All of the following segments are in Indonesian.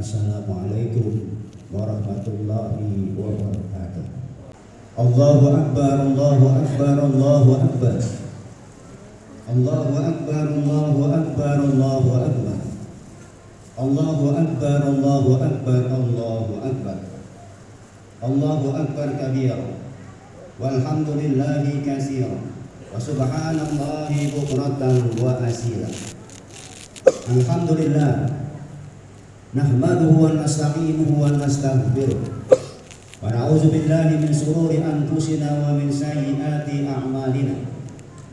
Assalamualaikum warahmatullahi wabarakatuh. Allahu Akbar, Allahu Akbar, Allahu Akbar. Allahu Akbar, Allahu Akbar, Allahu Akbar. Allahu Akbar, Allahu Akbar, Allahu Akbar. Allahu Akbar kabira. Walhamdulillahi katsira. Wa subhanallahi bukratan wa asila. Alhamdulillah. Nahmaduhu wa nasta'inuhu wa nastaghfiruh. Wa na'udzu billahi min shururi anfusina wa min sayyiati a'malina.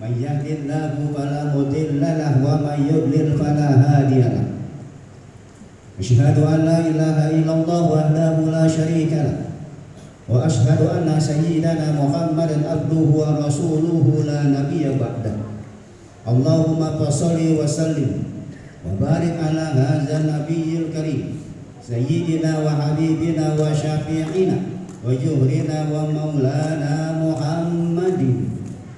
May yahdihillahu fala mudilla lahu wa may yudlil fala hadiya lahu. Asyhadu an la ilaha illallah wahdahu la syarika lahu. Wa asyhadu anna sayyidana Muhammadan abduhu wa rasuluhu la nabiyya ba'dah. Allahumma shalli wa sallim wa barik ala hadzal nabiyil karim sayyidina wa habibina wa syafi'ina wa juhrina wa maulana Muhammadin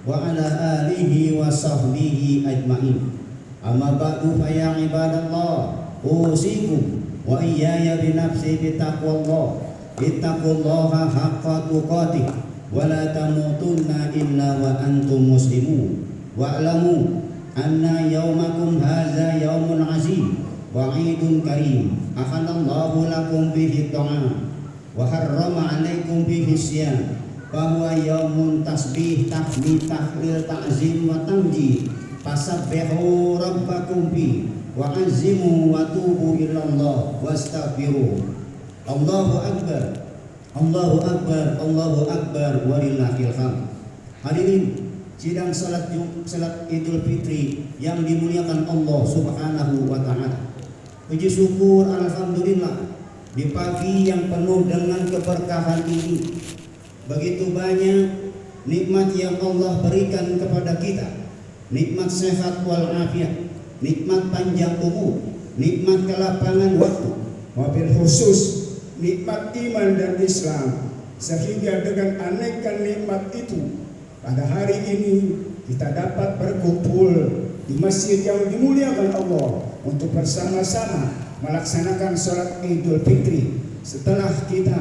wa ala alihi wa sahbihi ajma'in. Amma ba'du fa ya ibadallah, usikum wa iyaya bi nafsi bi taqwallah. Ittaqullaha haqqa tuqatih wa la tamutunna illa wa antum muslimun. Wa'lamu anna yawmakum hadza yawmun azim wa 'idun karim akhalallahu lakum bihi ta'am wa harrama 'alaikum bihi siyam fa huwa yawmun tasbih tahmid tahlil ta'zim wa tamjid fasabbihu rabbakum bi wa azimu wa tubu ilallah wastaghfiruh. Allahu Akbar, Allahu Akbar, Allahu Akbar, walillahil hamd. Hadirin sidang salat Idul Fitri yang dimuliakan Allah Subhanahu wa taala. Puji syukur alhamdulillah di pagi yang penuh dengan keberkahan ini. Begitu banyak nikmat yang Allah berikan kepada kita. Nikmat sehat wal afiat, nikmat panjang umur, nikmat kelapangan waktu, wabil khusus nikmat iman dan Islam. Sehingga dengan aneka nikmat itu pada hari ini kita dapat berkumpul di masjid yang dimuliakan Allah untuk bersama-sama melaksanakan sholat Idul Fitri setelah kita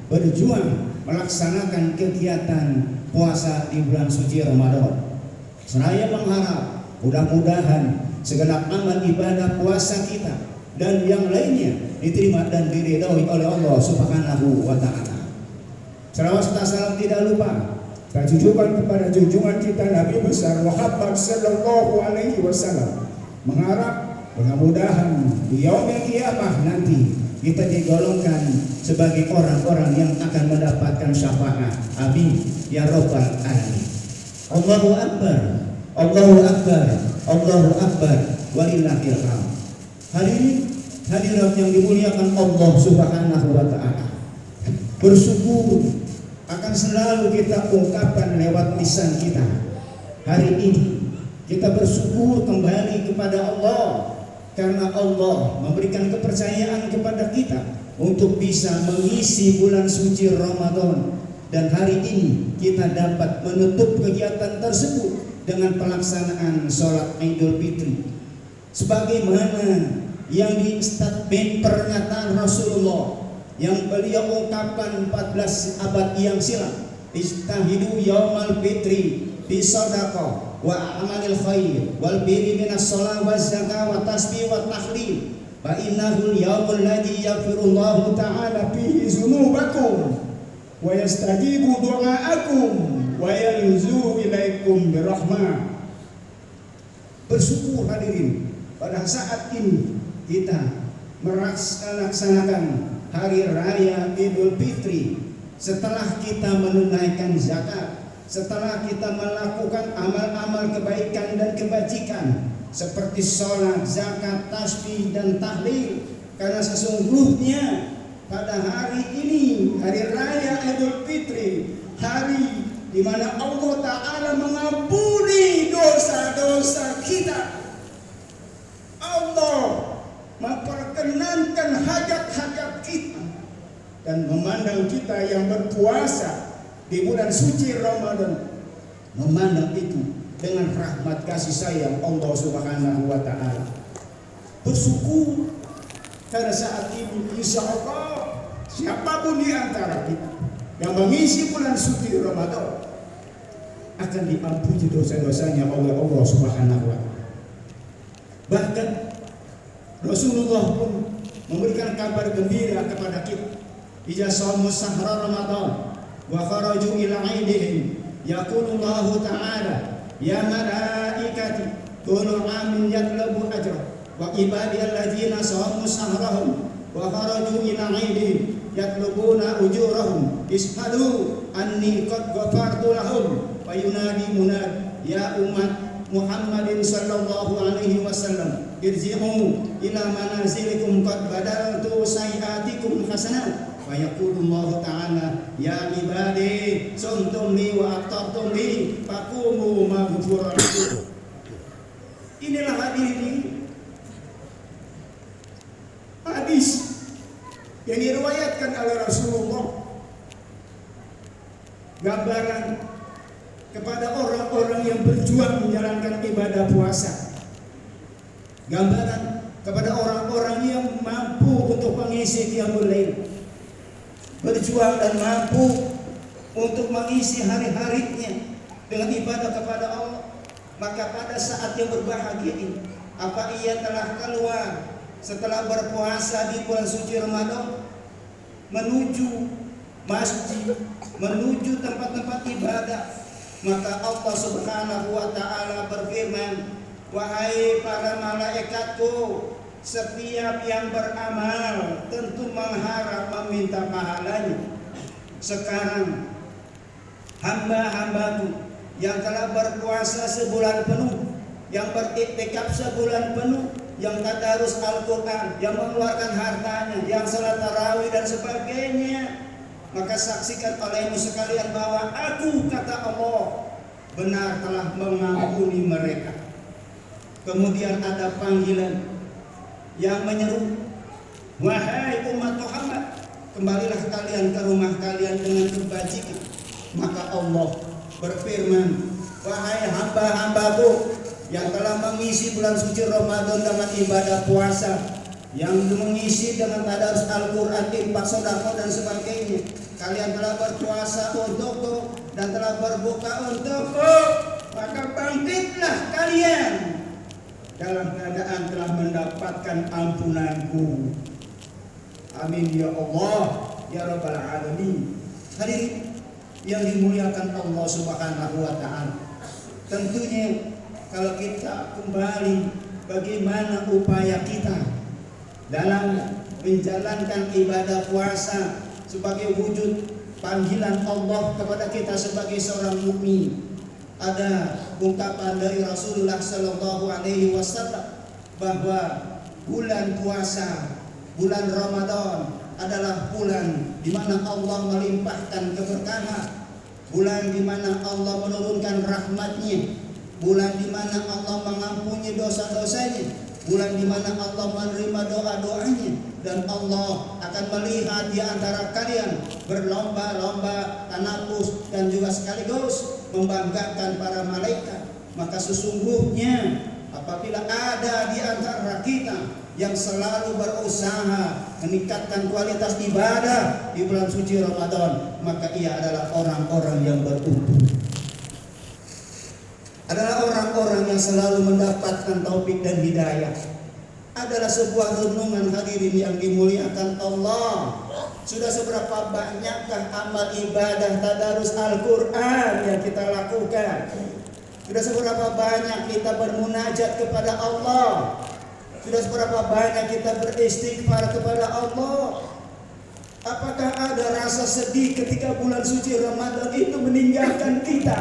berjuang melaksanakan kegiatan puasa di bulan suci Ramadan. Saya mengharap mudah-mudahan segenap amal ibadah puasa kita dan yang lainnya diterima dan diridhoi oleh Allah Subhanahu wa taala. Salawat serta salam tidak lupa kita tujukan kepada junjungan kita Nabi besar Muhammad sallallahu alaihi wasallam. Mengharap mudah-mudahan di yaumil qiyamah nanti kita digolongkan sebagai orang-orang yang akan mendapatkan syafaat. Amin ya rabbal alamin. Allahu Akbar, Allahu Akbar, Allahu Akbar, walillahil hamd. Hadirin hadirat yang dimuliakan Allah Subhanahu wa taala. Bersyukur akan selalu kita ungkapkan lewat lisan kita. Hari ini kita bersyukur kembali kepada Allah karena Allah memberikan kepercayaan kepada kita untuk bisa mengisi bulan suci Ramadan, dan hari ini kita dapat menutup kegiatan tersebut dengan pelaksanaan sholat Idul Fitri sebagaimana yang di statement pernyataan Rasulullah yang beliau ungkapkan 14 abad yang silam. Istahidu yaumal fitri bi sadaqah wa amalil khair wal birri minas shalah waz zakah wa tasbih wa tahlil fa innahu yaumul ladzi yaghfirullahu ta'ala fihi dzunubakum wa yastajibu du'aakum wa yanzuru ilaikum birahmah. Bersyukur hadirin pada saat ini kita melaksanakan hari raya Idul Fitri setelah kita menunaikan zakat, setelah kita melakukan amal-amal kebaikan dan kebajikan seperti sholat, zakat, tasbih dan tahlil. Karena sesungguhnya pada hari ini, hari raya Idul Fitri, hari di mana Allah Ta'ala mengampuni dosa-dosa kita. Allah memperkenankan hajat-hajat kita dan memandang kita yang berpuasa di bulan suci Ramadan, memandang itu dengan rahmat kasih sayang Allah Subhanahu wa taala. Bersyukur Karena saat ini insya Allah siapapun di antara kita yang mengisi bulan suci Ramadan akan diampuni dosa-dosanya oleh Allah Subhanahu wa Ta'ala. Bahkan Rasulullah pun memberikan kabar gembira kepada kita. Idza shamu sahra Ramadan wa kharaju ila 'aidihim yaqulu Allah Ta'ala ya malaikati kullu 'amin yatlubu ajra wa ibadiyal ladzina shamu sahrahum wa kharaju ila 'aidihim yatlubuna ujurahum ishhadu anni qad ghafartu lahum wa yunadi munad ya umat Muhammadin sallallahu alaihi wasallam irji'u ila manazilikum qad badaltu sayiatikum hasanat wa yaqulu Allah Ta'ala ya ibadi sumtum li wa aqtartum li faqumu maghfuran. Inilah hadirin hadis yang diriwayatkan oleh Rasulullah, gambaran kepada orang-orang yang berjuang menjalankan ibadah puasa, gambaran kepada orang-orang yang mampu untuk mengisi qiyamul lail, berjuang dan mampu untuk mengisi hari-harinya dengan ibadah kepada Allah. Maka pada saat yang berbahagia ini, apa ia telah keluar setelah berpuasa di bulan suci Ramadan menuju masjid, menuju tempat-tempat ibadah, maka Allah Subhanahu wa Ta'ala berfirman, wahai para malaikatku, setiap yang beramal tentu mengharap meminta pahalanya. Sekarang hamba-hambaku yang telah berpuasa sebulan penuh, yang beriktikaf sebulan penuh, yang tadarus Al-Quran, yang mengeluarkan hartanya, yang salat tarawih dan sebagainya, maka saksikan olehmu sekalian bahwa aku, kata Allah, benar telah mengampuni mereka. Kemudian ada panggilan yang menyeru, wahai umat Muhammad, kembalilah kalian ke rumah kalian dengan kebajikan. Maka Allah berfirman, wahai hamba-hambaku yang telah mengisi bulan suci Ramadan dengan ibadah puasa, yang mengisi dengan tadarus Al-Quran, infak, sedekah dan sebagainya, kalian telah berpuasa untukku dan telah berbuka untukku, maka bangkitlah kalian dalam keadaan telah mendapatkan ampunanku. Amin ya Allah ya Rabbal Alamin. Hadirin yang dimuliakan Allah Subhanahu wa Ta'ala, tentunya kalau kita kembali bagaimana upaya kita dalam menjalankan ibadah puasa sebagai wujud panggilan Allah kepada kita sebagai seorang mukmin. Ada ungkapan dari Rasulullah Sallallahu Alaihi Wasallam bahwa bulan puasa, bulan Ramadan adalah bulan di mana Allah melimpahkan keberkahan, bulan di mana Allah menurunkan rahmatnya, bulan di mana Allah mengampuni dosa-dosanya, bulan di mana Allah menerima doa-doanya, dan Allah akan melihat di antara kalian berlomba-lomba tanafus dan juga sekaligus membanggakan para malaikat. Maka sesungguhnya apabila ada di antara kita yang selalu berusaha meningkatkan kualitas ibadah di bulan suci Ramadan, maka ia adalah orang-orang yang beruntung, adalah orang-orang yang selalu mendapatkan taufik dan hidayah. Adalah sebuah renungan hadirin yang dimuliakan Allah. Sudah seberapa banyakkah amal ibadah tadarus Al-Quran yang kita lakukan? Sudah seberapa banyak kita bermunajat kepada Allah? Sudah seberapa banyak kita beristighfar kepada Allah? Apakah ada rasa sedih ketika bulan suci Ramadan itu meninggalkan kita?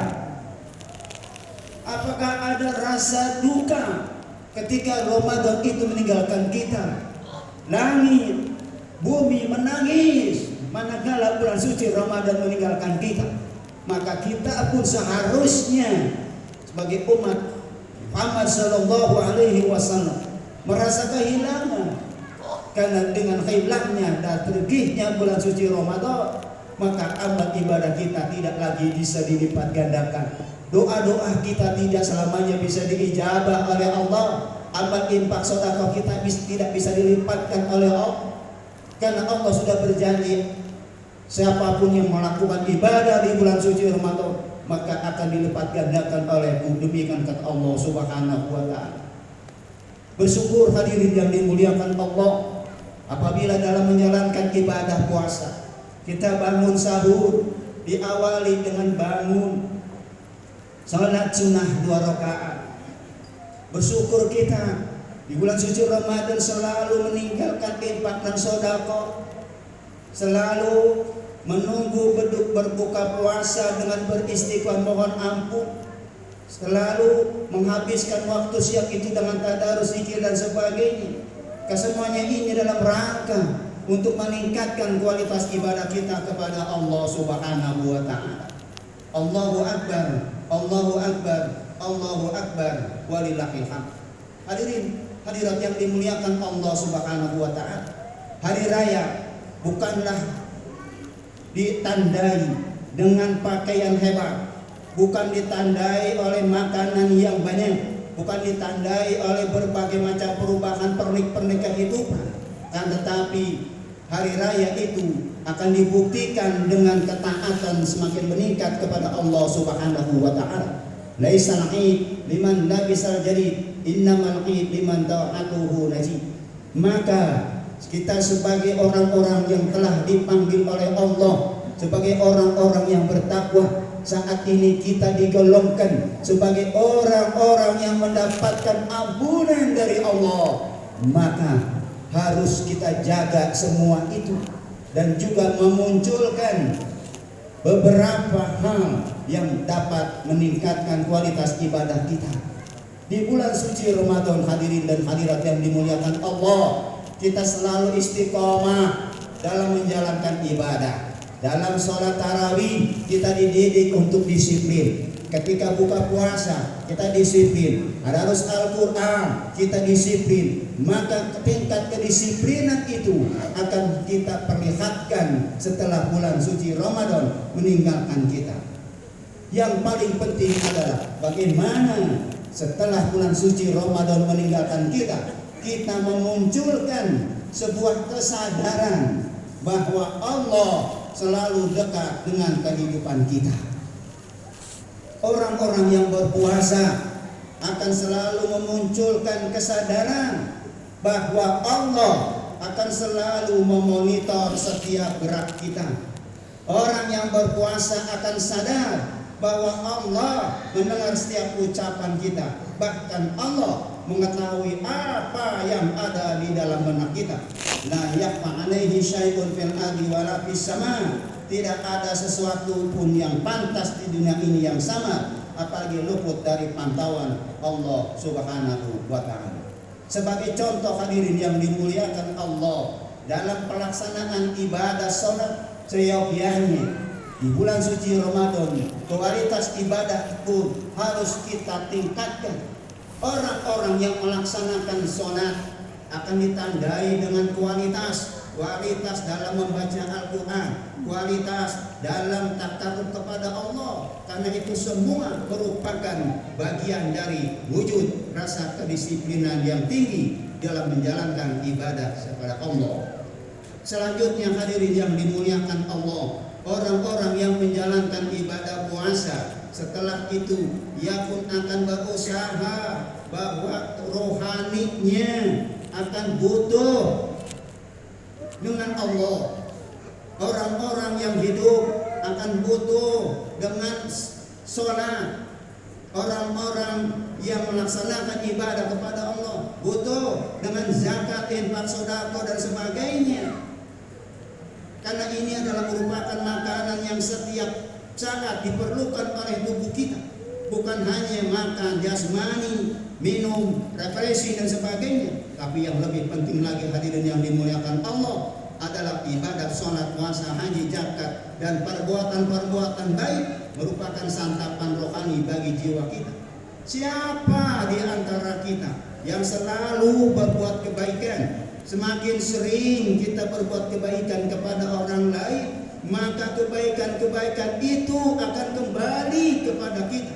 Apakah ada rasa duka ketika Ramadan itu meninggalkan kita? Langit, bumi menangis manakala bulan suci Ramadan meninggalkan kita. Maka kita pun seharusnya sebagai umat Muhammad sallallahu alaihi wasallam merasa kehilangan, karena dengan hilangnya dan perginya bulan suci Ramadan, maka amal ibadah kita tidak lagi bisa dilipat gandakan. Doa-doa kita tidak selamanya bisa diijabah oleh Allah. amal infak sedekah kita tidak bisa dilipatkan oleh Allah, karena Allah sudah berjanji siapapun yang melakukan ibadah di bulan suci Ramadan maka akan dilipat gandakan oleh demikian kata Allah Subhanahu wa taala. Bersyukur hadirin yang dimuliakan Allah, apabila dalam menjalankan ibadah puasa kita bangun sahur diawali dengan bangun salat sunnah 2 rakaat. Bersyukur kita di bulan suci Ramadan selalu meninggalkan infak dan sedekah, selalu menunggu berbuka puasa dengan beristighfar mohon ampun, selalu menghabiskan waktu siang itu dengan tadarus, zikir dan sebagainya. Kesemuanya ini dalam rangka untuk meningkatkan kualitas ibadah kita kepada Allah Subhanahu wa taala. Allahu akbar, Allahu akbar, Allahu akbar, walillahil hamd. Hadirin hadirat yang dimuliakan Allah Subhanahu wa taala, hari raya bukanlah ditandai dengan pakaian hebat, bukan ditandai oleh makanan yang banyak, bukan ditandai oleh berbagai macam perubahan pernik-pernik kehidupan, tetapi hari raya itu akan dibuktikan dengan ketaatan semakin meningkat kepada Allah Subhanahu wa taala. Laisal 'id liman labisal jadid, innamal 'id liman ta'atuhu najid. Maka kita sebagai orang-orang yang telah dipanggil oleh Allah, sebagai orang-orang yang bertakwa, saat ini kita digolongkan sebagai orang-orang yang mendapatkan ampunan dari Allah. Maka harus kita jaga semua itu dan juga memunculkan beberapa hal yang dapat meningkatkan kualitas ibadah kita di bulan suci Ramadan. Hadirin dan hadirat yang dimuliakan Allah, kita selalu istiqomah dalam menjalankan ibadah. Dalam sholat tarawih kita dididik untuk disiplin. Ketika buka puasa kita disiplin. Tadarus Al-Quran kita disiplin. Maka tingkat kedisiplinan itu akan kita perlihatkan setelah bulan suci Ramadan meninggalkan kita. Yang paling penting adalah bagaimana setelah bulan suci Ramadan meninggalkan kita, kita memunculkan sebuah kesadaran bahwa Allah selalu dekat dengan kehidupan kita. Orang-orang yang berpuasa akan selalu memunculkan kesadaran bahwa Allah akan selalu memonitor setiap gerak kita. Orang yang berpuasa akan sadar bahwa Allah mendengar setiap ucapan kita. Bahkan Allah mengetahui apa yang ada di dalam benak kita. La yakhfa 'alaihi syai'un fil ardi wa la fis sama'. Tidak ada sesuatu pun yang pantas di dunia ini yang sama, apalagi luput dari pantauan Allah Subhanahu wa taala. Sebagai contoh hadirin yang dimuliakan Allah, dalam pelaksanaan ibadah salat seyogyanya di bulan suci Ramadan, kualitas ibadah pun harus kita tingkatkan. Orang-orang yang melaksanakan salat akan ditandai dengan kualitas dalam membaca Al-Quran, kualitas dalam takarub kepada Allah, karena itu semua merupakan bagian dari wujud rasa kedisiplinan yang tinggi dalam menjalankan ibadah kepada Allah. Selanjutnya hadirin yang dimuliakan Allah, orang-orang yang menjalankan ibadah puasa, setelah itu ia pun akan berusaha bahwa rohaninya akan butuh dengan Allah. Orang-orang yang hidup akan butuh dengan sholat. Orang-orang yang melaksanakan ibadah kepada Allah butuh dengan zakat, infak, sedekah dan sebagainya. Karena ini adalah merupakan makanan yang setiap saat diperlukan oleh tubuh kita. Bukan hanya makan jasmani, minum, refreshing dan sebagainya, tapi yang lebih penting lagi hadirin yang dimuliakan Allah adalah ibadah sholat, puasa, haji, zakat dan perbuatan-perbuatan baik merupakan santapan rohani bagi jiwa kita. Siapa di antara kita yang selalu berbuat kebaikan, semakin sering kita berbuat kebaikan kepada orang lain, maka kebaikan-kebaikan itu akan kembali kepada kita.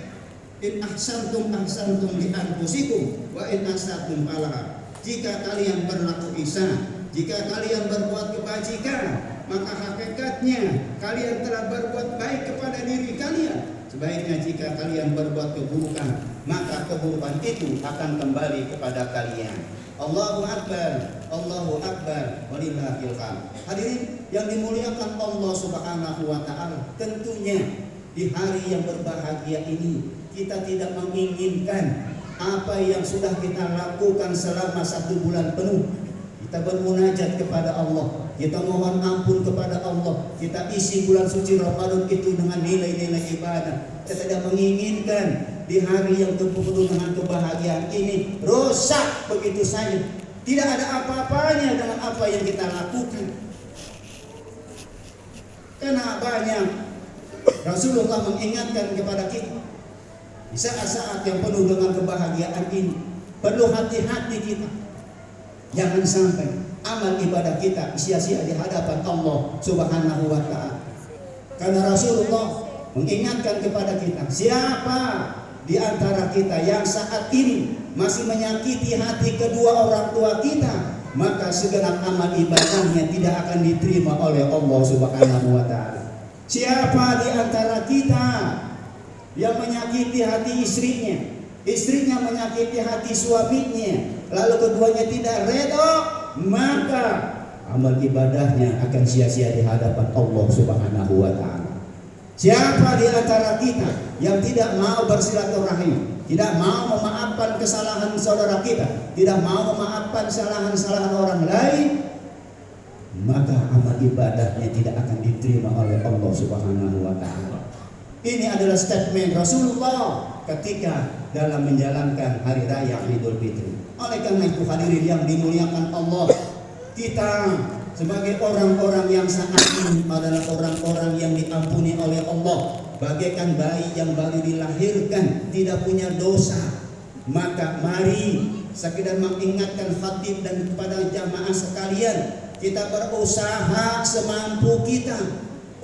In ahsantum ahsantum li anfusikum wa in asatum falaha. Jika kalian berlaku ihsan, jika kalian berbuat kebajikan, maka hakikatnya kalian telah berbuat baik kepada diri kalian. Sebaiknya jika kalian berbuat keburukan, maka keburukan itu akan kembali kepada kalian. Allahu Akbar, Allahu Akbar, walillahil hamd. Hadirin yang dimuliakan Allah Subhanahu wa taala, tentunya di hari yang berbahagia ini kita tidak menginginkan apa yang sudah kita lakukan selama 1 bulan penuh. Kita bermunajat kepada Allah, kita mohon ampun kepada Allah, kita isi bulan suci Ramadan itu dengan nilai-nilai ibadah. Kita tidak menginginkan di hari yang penuh dengan kebahagiaan ini rusak begitu saja. Tidak ada apa-apanya dengan apa yang kita lakukan. Karena banyak Rasulullah mengingatkan kepada kita di saat-saat yang penuh dengan kebahagiaan ini, perlu hati-hati kita. Jangan sampai amal ibadah kita sia-sia di hadapan Allah Subhanahu wa taala. Karena Rasulullah mengingatkan kepada kita, siapa di antara kita yang saat ini masih menyakiti hati kedua orang tua kita, maka segenap amal ibadahnya tidak akan diterima oleh Allah Subhanahu wa taala. Siapa di antara kita yang menyakiti hati istrinya, istrinya menyakiti hati suaminya, lalu keduanya tidak redha, maka amal ibadahnya akan sia-sia di hadapan Allah Subhanahu wa taala. Siapa di antara kita yang tidak mau bersilaturahim, tidak mau memaafkan kesalahan saudara kita, tidak mau memaafkan kesalahan-kesalahan orang lain, maka amal ibadahnya tidak akan diterima oleh Allah Subhanahu wa taala. Ini adalah statement Rasulullah ketika dalam menjalankan hari raya Idul Fitri. Oleh karena itu hadirin yang dimuliakan Allah, kita sebagai orang-orang yang saat ini adalah orang-orang yang diampuni oleh Allah, bagaikan bayi yang baru dilahirkan, tidak punya dosa. Maka mari sekedar mengingatkan khatib dan kepada jamaah sekalian, kita berusaha semampu kita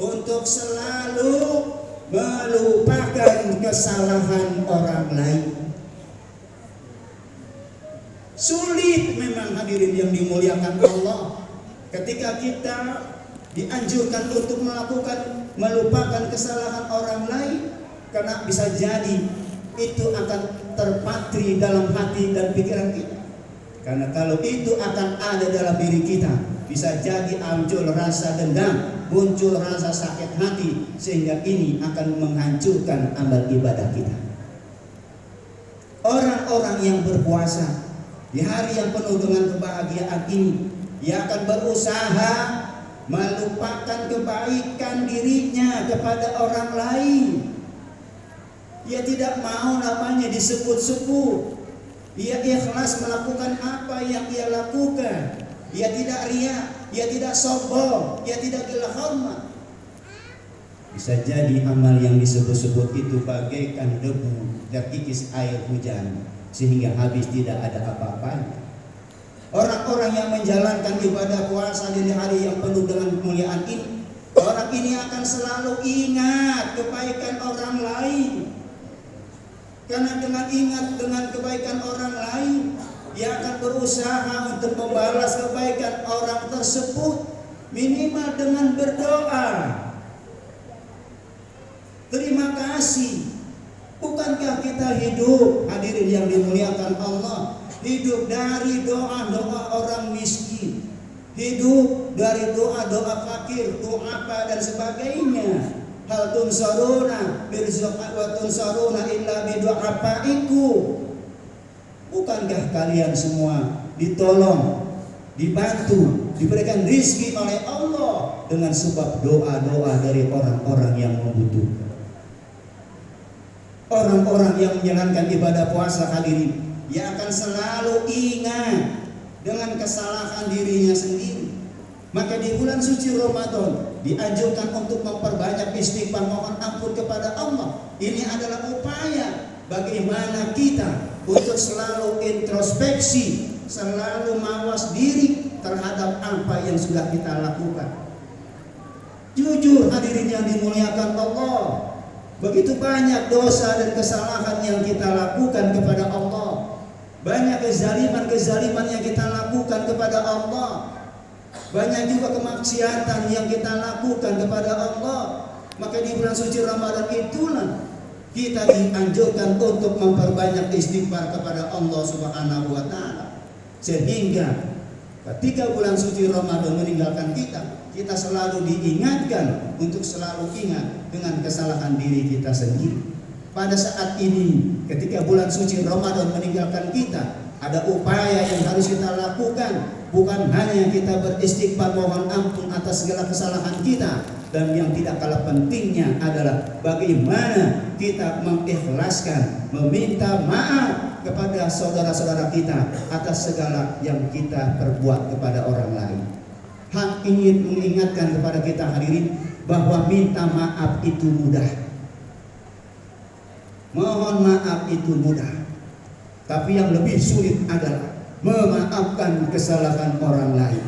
untuk selalu melupakan kesalahan orang lain. Sulit memang hadirin yang dimuliakan Allah, ketika kita dianjurkan untuk melupakan kesalahan orang lain, karena bisa jadi itu akan terpatri dalam hati dan pikiran kita. Karena kalau itu akan ada dalam diri kita, bisa jadi muncul rasa dendam, muncul rasa sakit hati, sehingga ini akan menghancurkan amal ibadah kita. Orang-orang yang berpuasa di hari yang penuh dengan kebahagiaan ini, ia akan berusaha melupakan kebaikan dirinya kepada orang lain. Ia tidak mau namanya disebut-sebut. Ia ikhlas melakukan apa yang ia lakukan. Ia tidak riya, ia tidak sombong, ia tidak gila hormat. Bisa jadi amal yang disebut-sebut itu bagaikan debu terkikis air hujan, sehingga habis tidak ada apa-apanya. Orang-orang yang menjalankan ibadah puasa di hari yang penuh dengan kemuliaan ini, orang ini akan selalu ingat kebaikan orang lain. Karena dengan ingat dengan kebaikan orang lain, ia akan berusaha untuk membalas kebaikan orang tersebut, minimal dengan berdoa. Terima kasih. Bukankah kita hidup, hadirin yang dimuliakan Allah, hidup dari doa-doa orang miskin, hidup dari doa-doa fakir, doa dan sebagainya. Hal tunsaruna birzaqat wa tunsaruna illa bidu'afaiku. Bukankah kalian semua ditolong, dibantu, diberikan rizki oleh Allah dengan sebab doa-doa dari orang-orang yang membutuhkan. Orang-orang yang menjalankan ibadah puasa hadirin, ia akan selalu ingat dengan kesalahan dirinya sendiri. Maka di bulan suci Ramadan dianjurkan untuk memperbanyak istighfar, mohon ampun kepada Allah. Ini adalah upaya bagaimana kita untuk selalu introspeksi, selalu mawas diri terhadap apa yang sudah kita lakukan. Jujur hadirin yang dimuliakan Allah, Begitu banyak dosa dan kesalahan yang kita lakukan kepada Allah. Banyak kezaliman-kezaliman yang kita lakukan kepada Allah. Banyak juga kemaksiatan yang kita lakukan kepada Allah. Maka di bulan suci Ramadan itulah kita dianjurkan untuk memperbanyak istighfar kepada Allah Subhanahu wa taala. Sehingga ketika bulan suci Ramadan meninggalkan kita selalu diingatkan untuk selalu ingat dengan kesalahan diri kita sendiri. Pada saat ini ketika bulan suci Ramadan meninggalkan kita, ada upaya yang harus kita lakukan. Bukan hanya kita beristighfar mohon ampun atas segala kesalahan kita, dan yang tidak kalah pentingnya adalah bagaimana kita mengikhlaskan, meminta maaf kepada saudara-saudara kita atas segala yang kita perbuat kepada orang lain. Hak ingin mengingatkan kepada kita hadirin bahwa minta maaf itu mudah. Mohon maaf itu mudah. Tapi yang lebih sulit adalah memaafkan kesalahan orang lain.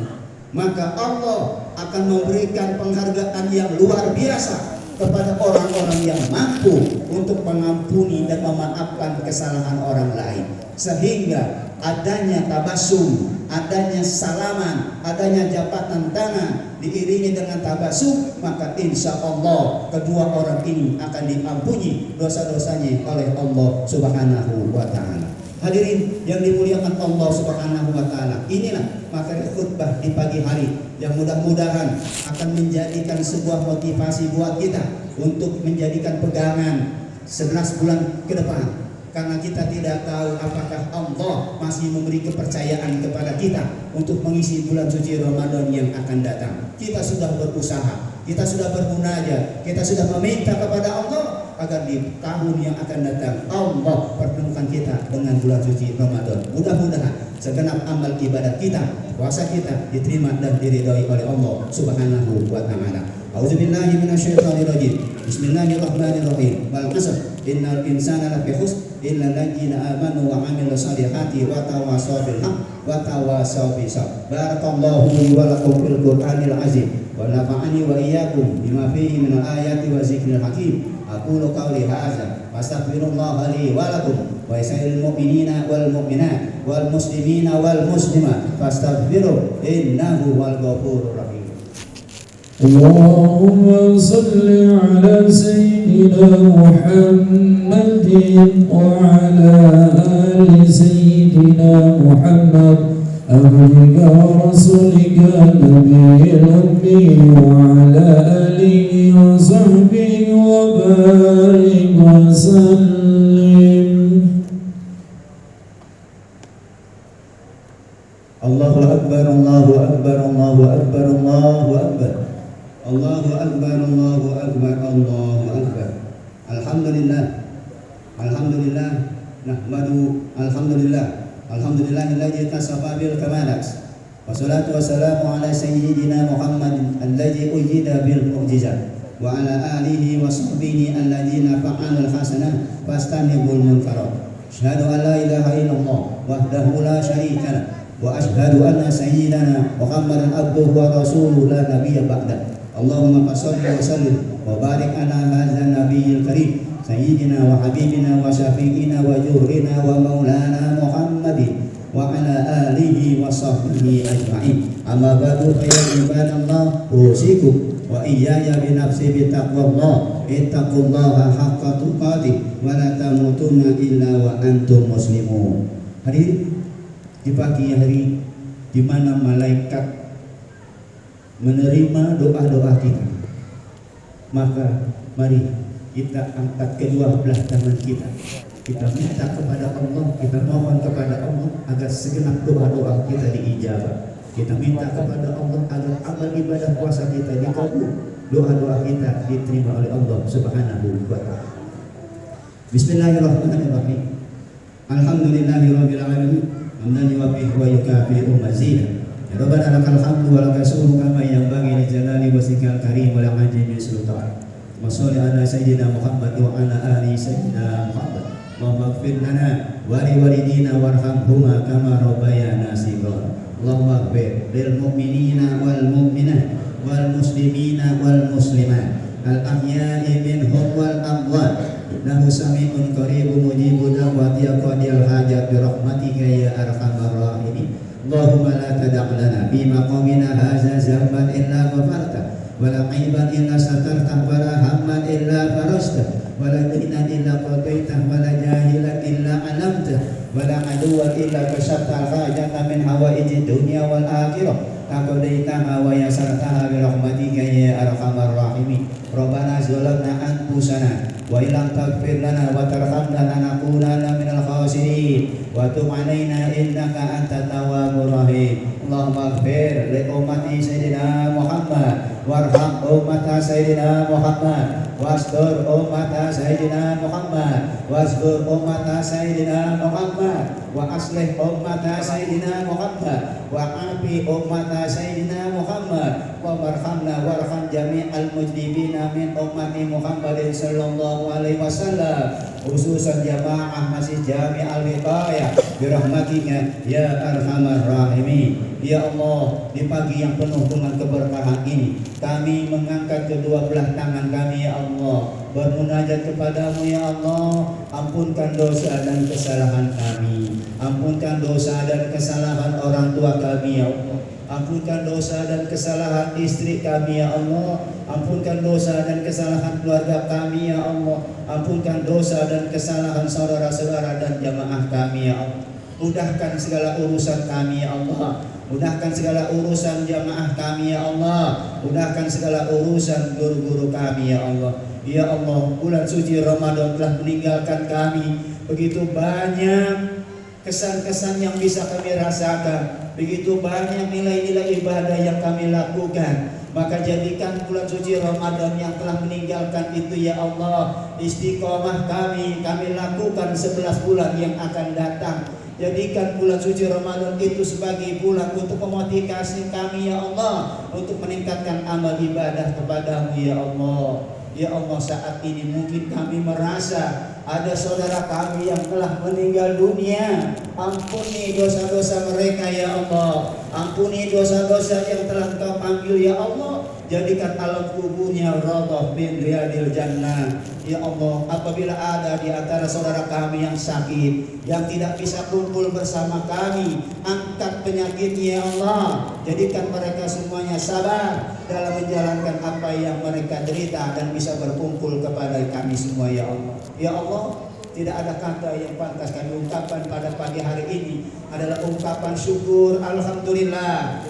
Maka Allah akan memberikan penghargaan yang luar biasa kepada orang-orang yang mampu untuk mengampuni dan memaafkan kesalahan orang lain. Sehingga adanya tabasum, adanya salaman, adanya japatan tangan diiringi dengan tabasum, maka insya Allah kedua orang ini akan diampuni dosa-dosanya oleh Allah Subhanahu wa taala. Hadirin yang dimuliakan Allah Subhanahu wa taala, inilah materi khutbah di pagi hari yang mudah-mudahan akan menjadikan sebuah motivasi buat kita untuk menjadikan pegangan 11 bulan ke depan. Karena kita tidak tahu apakah Allah masih memberi kepercayaan kepada kita untuk mengisi bulan suci Ramadan yang akan datang. Kita sudah berusaha, kita sudah bermunajat, kita sudah meminta kepada Allah agar di tahun yang akan datang Allah pertemukan kita dengan bulan suci Ramadan. Mudah-mudahan segenap amal ibadat kita, puasa kita diterima dan diridhoi oleh Allah Subhanahu wa taala. A'udzubillahi minasyaitonirrajim. Bismillahirrahmanirrahim. Wal 'asr innal insana lafi khusr illa alladziina aamanu wa 'amilus shalihaati wa tawashaw bil haqq wa tawashaw bis sabr. Barakallahu li wa lakum fil Qur'anil 'azim wa nafa'ani wa iyyakum bima fihi minal ayati wa zikril hakim. Aqulu qawli hadza wa astaghfirullah li wa lakum wa lisairil mu'minina wal mu'minat wal muslimina wal muslimat fastaghfiruh innahu wal ghafurur rahim. اللهم صل على سيدنا محمد وعلى آل سيدنا محمد عبدك ورسولك النبي الأمي وعلى آله وصحبه وبارك وسلم. Allahu akbar, Allahu akbar, Allahu akbar, Allahu akbar. Allahu akbar, Allahu akbar, Allahu akbar. Alhamdulillah. Alhamdulillah. Nahmadu alhamdulillah. Alhamdulillahilladzi tasafa bil kamalat. Wassalatu wassalamu ala sayyidina Muhammad alladzi ujida bil mu'jizat wa ala alihi wa sahbihi alladzina fa'alul hasanah fastanibul munkarat. Asyhadu an la ilaha illallah wahdahu la syarika lah wa asyhadu anna sayyidana Muhammadan abduhu wa rasuluhu la nabiyya ba'da. Allahumma shalli wa sallim wa barik ala hadzal nabiyil karim sayyidina wa habibina wa syafi'ina wa juhrina wa maulana Muhammadin wa ala alihi wa sahbihi ajma'in. Amma ba'du, fa ya ibadallah, usikum wa iyaya bi nafsi bi taqwallah. Ittaqullaha haqqa tuqatih wa la tamutunna illa wa antum muslimun. Hadirin, di pagi hari di mana malaikat menerima doa-doa kita, maka mari kita angkat kedua belah tangan kita. Kita minta kepada Allah, kita mohon kepada Allah agar segenap doa-doa kita diijabah. Kita minta kepada Allah agar amal ibadah puasa kita dikabul, doa-doa kita diterima oleh Allah Subhanahu wa taala. Bismillahirrahmanirrahim. Alhamdulillahirabbil alamin. Hamdan yuwaffiqu wa yukafi'u mazidah. Ya Rabbana lakal hamdu wa lakal syukru kama yanbaghi li jalali wajhikal karim wa li 'azimi sultan. Wa shalli ala sayyidina Muhammad wa ala ali sayyidina Muhammad. Allahumma ighfir lana wa li walidina warhamhuma kama rabbayana shighara. Allahumma ighfir lil mu'minina wal mu'minat wal muslimina wal muslimat al-ahya'i minhum wal amwat innahu sami'un qaribun mujibu da'wati qadiyal hajat bi rahmatika ya arhamar rahimin. Allahumma la tada' lana fi maqamina hadza zamban illa ghafarta wa la 'aiban illa satarta wa la hamman illa farajta wa la dinan illa qadaita wa la jahilan illa 'alamta wa la aduwwan illa kashafta al-hajata min hawaijid dunya wal akhirah taqadaitaha wa yasartaha bi rahmatika ya arhamar rahimin. Rabbana zalamna anfusana wa illam taghfir lana wa tarhamna lanakunanna minal khasirin wa tub 'alaina innaka antat tawwabur rahim. Allahumma ighfir li ummati sayyidina Muhammad warham ummata sayyidina Muhammad wastur ummata sayyidina Muhammad wastur ummata sayyidina Muhammad wa aslih ummata sayyidina Muhammad wa afi ummata sayyidina Muhammad wa warhamna warham jami'al mujrimina min ummati Muhammadin sallallahu alaihi wasallam khususan jamaah Masjid Jami'al Wiqayah birahmatika ya arhamar rahimin. Ya Allah, di pagi yang penuh dengan keberkahan ini kami mengangkat kedua belah tangan kami ya Allah, bermunajat kepadamu ya Allah. Ampunkan dosa dan kesalahan kami, ampunkan dosa dan kesalahan orang tua kami ya Allah, ampunkan dosa dan kesalahan istri kami ya Allah, ampunkan dosa dan kesalahan keluarga kami ya Allah, ampunkan dosa dan kesalahan saudara-saudara dan jamaah kami ya Allah. Mudahkan segala urusan kami ya Allah, mudahkan segala urusan jamaah kami ya Allah, mudahkan segala urusan guru-guru kami ya Allah. Ya Allah, bulan suci Ramadan telah meninggalkan kami. Begitu banyak kesan-kesan yang bisa kami rasakan, begitu banyak nilai-nilai ibadah yang kami lakukan. Maka jadikan bulan suci Ramadan yang telah meninggalkan itu ya Allah, istiqomah kami lakukan 11 bulan yang akan datang. Jadikan bulan suci Ramadan itu sebagai bulan untuk memotivasi kami ya Allah, untuk meningkatkan amal ibadah kepadamu ya Allah. Ya Allah, saat ini mungkin kami merasa ada saudara kami yang telah meninggal dunia. Ampuni dosa-dosa mereka ya Allah, ampuni dosa-dosa yang telah Engkau panggil ya Allah. Jadikan alam kuburnya radhah bin riyadil jannah. Ya Allah, apabila ada di antara saudara kami yang sakit, yang tidak bisa kumpul bersama kami, angkat penyakitnya ya Allah. Jadikan mereka semuanya sabar dalam menjalankan apa yang mereka derita dan bisa berkumpul kepada kami semua ya Allah. Ya Allah, tidak ada kata yang pantas kami ungkapkan pada pagi hari ini adalah ungkapan syukur alhamdulillah,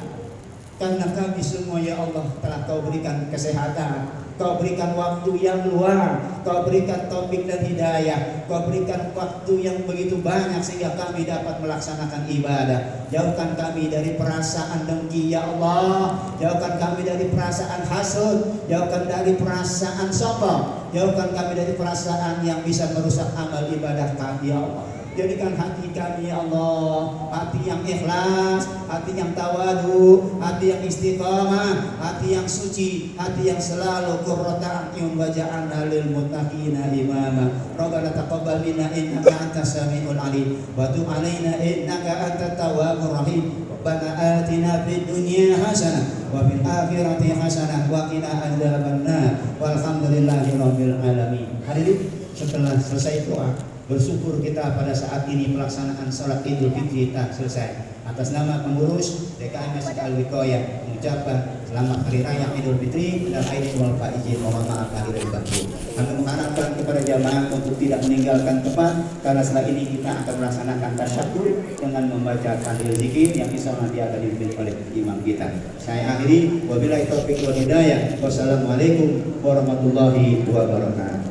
karena kami semua ya Allah telah Kau berikan kesehatan, Kau berikan waktu yang luang, Kau berikan taufik dan hidayah, Kau berikan waktu yang begitu banyak sehingga kami dapat melaksanakan ibadah. Jauhkan kami dari perasaan dengki ya Allah, jauhkan kami dari perasaan hasud, jauhkan dari perasaan sombong, jauhkan kami dari perasaan yang bisa merusak amal ibadah kami ya Allah. Jadikan hati kami ya Allah, hati yang ikhlas, hati yang tawadu, hati yang istiqamah, hati yang suci, hati yang selalu qurrata a'yun wa ja'alna lil muttaqina imama. Rabbana taqabbal minna innaka antas samiul alim wa tub 'alaina innaka antat tawwabur rahim. Rabbana atina fid dunya hasanah wa fil akhirati hasanah wa qina adzabannar. Walhamdulillahi rabbil alamin. Hadirin, setelah selesai doa, bersyukur kita pada saat ini pelaksanaan salat Idul Fitri tak selesai. Atas nama pengurus DKM Masjid Al-Wiqayah mengucapkan selamat Hari Raya Idul Fitri dan Aidil wal Faizin. Mohon maaf lahir dan batin. Kami mengharapkan kepada jamaah untuk tidak meninggalkan tempat, karena setelah ini kita akan melaksanakan tasyahud dengan membaca tahlil zikir yang insya Allah nanti akan dipimpin oleh imam kita. Saya akhiri, wabillahi taufiq wal hidayah. Wassalamualaikum warahmatullahi wabarakatuh.